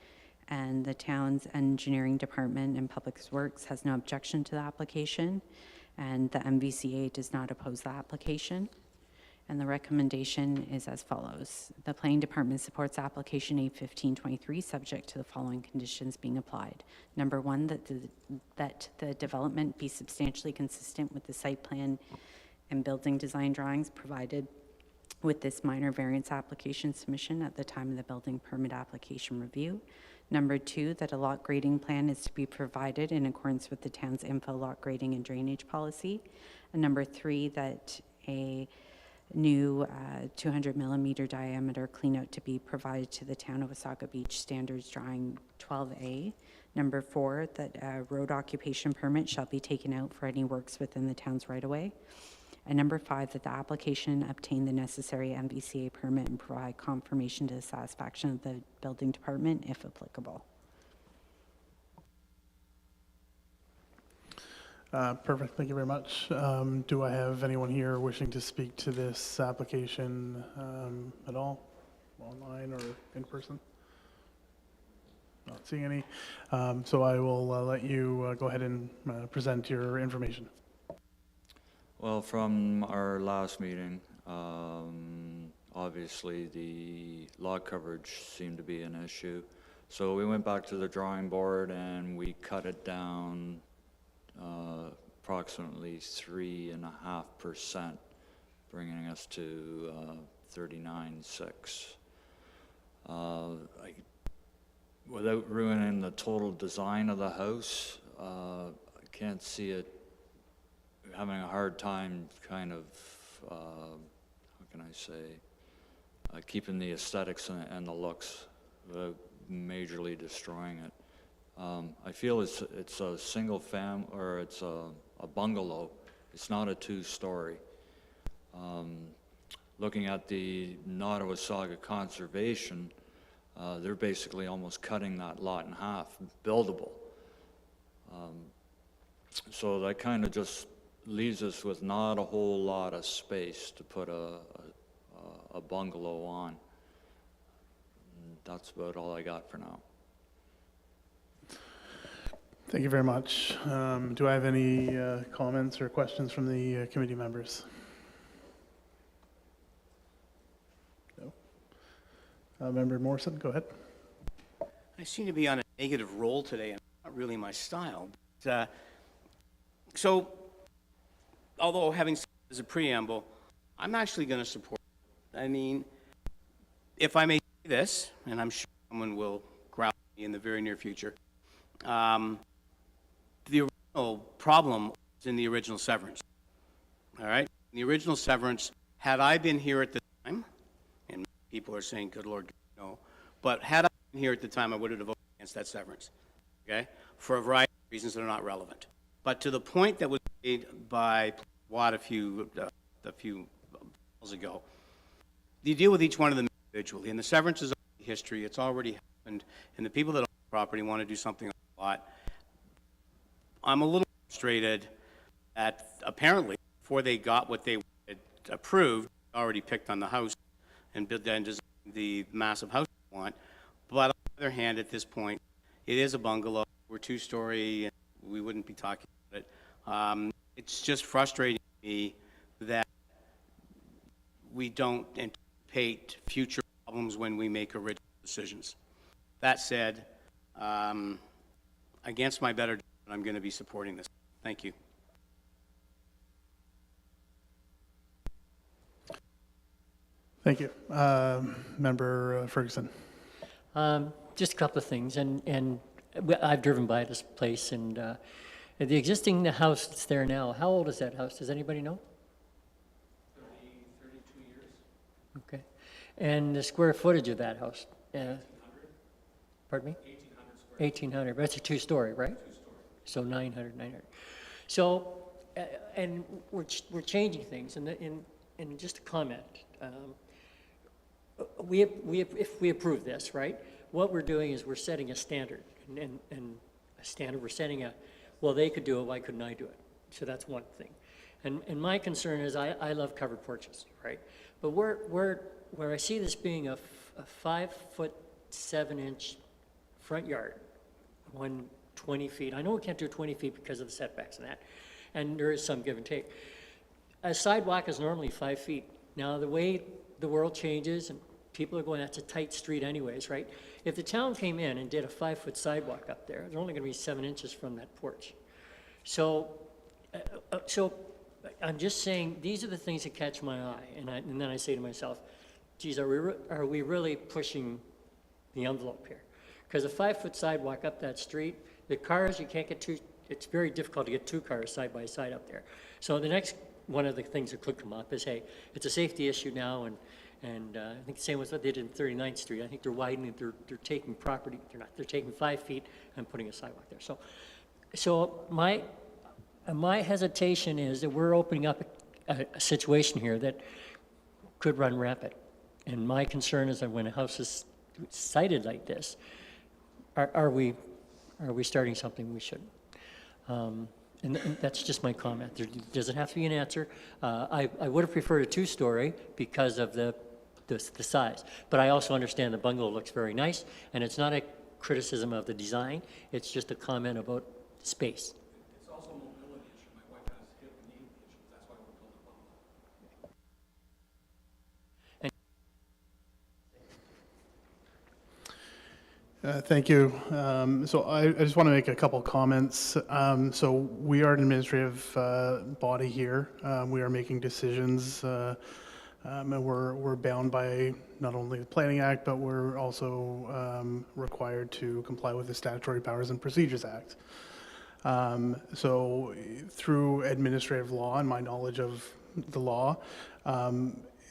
[SPEAKER 3] and the town's engineering department and public works has no objection to the application, and the MVCA does not oppose the application. And the recommendation is as follows. The planning department supports application A1523 subject to the following conditions being applied. Number one, that the development be substantially consistent with the site plan and building design drawings provided with this minor variance application submission at the time of the building permit application review. Number two, that a lot grading plan is to be provided in accordance with the town's info lot grading and drainage policy. And number three, that a new 200 millimeter diameter cleanout to be provided to the town of Wasaga Beach standards drawing 12A. Number four, that a road occupation permit shall be taken out for any works within the town's right of way. And number five, that the application obtain the necessary MVCA permit and provide confirmation to the satisfaction of the building department if applicable.
[SPEAKER 2] Perfect, thank you very much. Do I have anyone here wishing to speak to this application at all, online or in person? Not seeing any. So I will let you go ahead and present your information.
[SPEAKER 10] Well, from our last meeting, obviously the lot coverage seemed to be an issue. So we went back to the drawing board and we cut it down approximately 3.5%, bringing us to 39.6. Without ruining the total design of the house, I can't see it having a hard time kind of, how can I say, keeping the aesthetics and the looks without majorly destroying it. I feel it's a single or it's a bungalow. It's not a two-story. looking at the Nottawasaga Conservation, they're basically almost cutting that lot in half, buildable. So that kind of just leaves us with not a whole lot of space to put a bungalow on. And that's about all I got for now.
[SPEAKER 2] Thank you very much. Do I have any comments or questions from the committee members? No. Member Morrison, go ahead.
[SPEAKER 5] I seem to be on a negative roll today, and not really my style. But, so, although having said as a preamble, I'm actually going to support it. I mean, if I may say this, and I'm sure someone will growl at me in the very near future, the original problem was in the original severance. All right? In the original severance, had I been here at the time, and people are saying, good Lord, no, but had I been here at the time, I would have voted against that severance, okay, for a variety of reasons that are not relevant. But to the point that was made by Watt a few months ago, you deal with each one of them individually, and the severance is already history, it's already happened, and the people that own the property want to do something on the lot. I'm a little frustrated at, apparently, before they got what they had approved, already picked on the house and then designed the massive house they want. But on the other hand, at this point, it is a bungalow. We're two-story, and we wouldn't be talking about it. It's just frustrating to me that we don't anticipate future problems when we make original decisions. That said, against my better judgment, I'm going to be supporting this. Thank you.
[SPEAKER 2] Thank you. Member Ferguson.
[SPEAKER 11] Just a couple of things, and I've driven by this place, and the existing house that's there now, how old is that house? Does anybody know?
[SPEAKER 8] 32 years.
[SPEAKER 11] Okay. And the square footage of that house?
[SPEAKER 8] 1,800.
[SPEAKER 11] Pardon me?
[SPEAKER 8] 1,800 square.
[SPEAKER 11] 1,800, but it's a two-story, right? Two-story. So 900. So, and we're changing things, and just a comment. If we approve this, right, what we're doing is we're setting a standard, and a standard, we're setting a, well, they could do it, why couldn't I do it? So that's one thing. And my concern is I love covered porches, right? But where I see this being a 5'7" front yard, 20 feet. I know we can't do 20 feet because of the setbacks and that, and there is some give and take. A sidewalk is normally 5 feet. Now, the way the world changes and people are going, that's a tight street anyways, right? If the town came in and did a 5-foot sidewalk up there, they're only going to be 7 inches from that porch. So I'm just saying, these are the things that catch my eye, and then I say to myself, geez, are we really pushing the envelope here? Because a 5-foot sidewalk up that street, the cars, you can't get two, it's very difficult to get 2 cars side by side up there. So the next one of the things that could come up is, hey, it's a safety issue now, and I think the same was what they did in 39th Street. I think they're widening, they're taking property, they're taking 5 feet and putting a sidewalk there. So my hesitation is that we're opening up a situation here that could run rampant. And my concern is that when a house is sited like this, are we starting something we shouldn't? And that's just my comment. There doesn't have to be an answer. I would have preferred a 2-story because of the size. But I also understand the bungalow looks very nice, and it's not a criticism of the design. It's just a comment about space.
[SPEAKER 8] It's also a mobility issue. My wife has hip and knee issues. That's why we're building a bungalow.
[SPEAKER 2] Thank you. So I just want to make a couple comments. So we are an administrative body here. We are making decisions, and we're bound by not only the Planning Act, but we're also required to comply with the Statutory Powers and Procedures Act. So through administrative law and my knowledge of the law,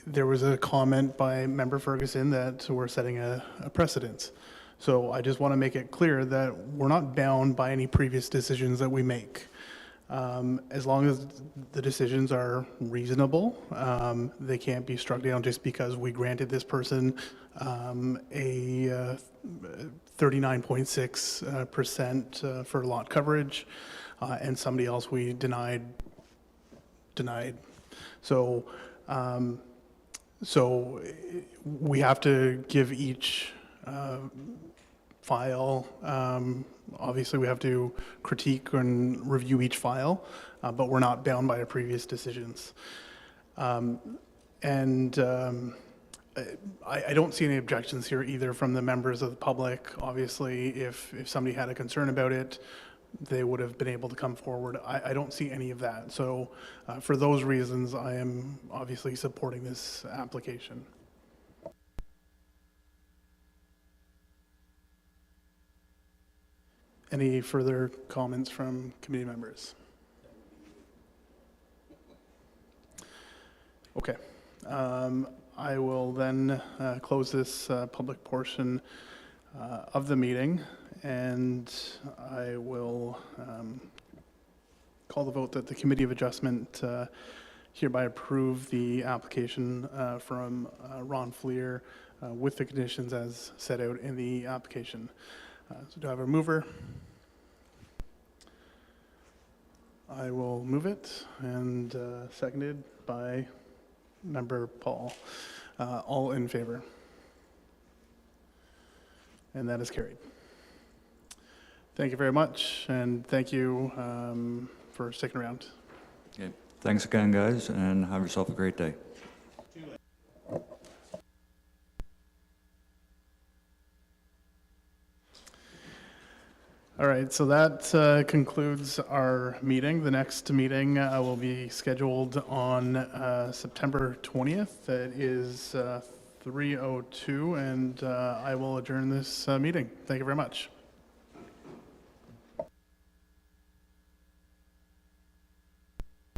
[SPEAKER 2] there was a comment by Member Ferguson that we're setting a precedence. So I just want to make it clear that we're not bound by any previous decisions that we make. As long as the decisions are reasonable, they can't be struck down just because we granted this person a 39.6% for lot coverage, and somebody else we denied. So, so we have to give each file, obviously we have to critique and review each file, but we're not bound by our previous decisions. I don't see any objections here either from the members of the public. Obviously, if somebody had a concern about it, they would have been able to come forward. I don't see any of that. So for those reasons, I am obviously supporting this application. Any further comments from committee members? Okay. I will then close this public portion of the meeting, and I will call the vote that the Committee of Adjustment hereby approve the application from Ron Fleer with the conditions as set out in the application. So do I have a mover? I will move it, and seconded by Member Paul. All in favor? And that is carried. Thank you very much, and thank you for sticking around.
[SPEAKER 10] Okay. Thanks again, guys, and have yourself a great day.
[SPEAKER 2] All right, so that concludes our meeting. The next meeting will be scheduled on September 20th. It is 3:02, and I will adjourn this meeting. Thank you very much.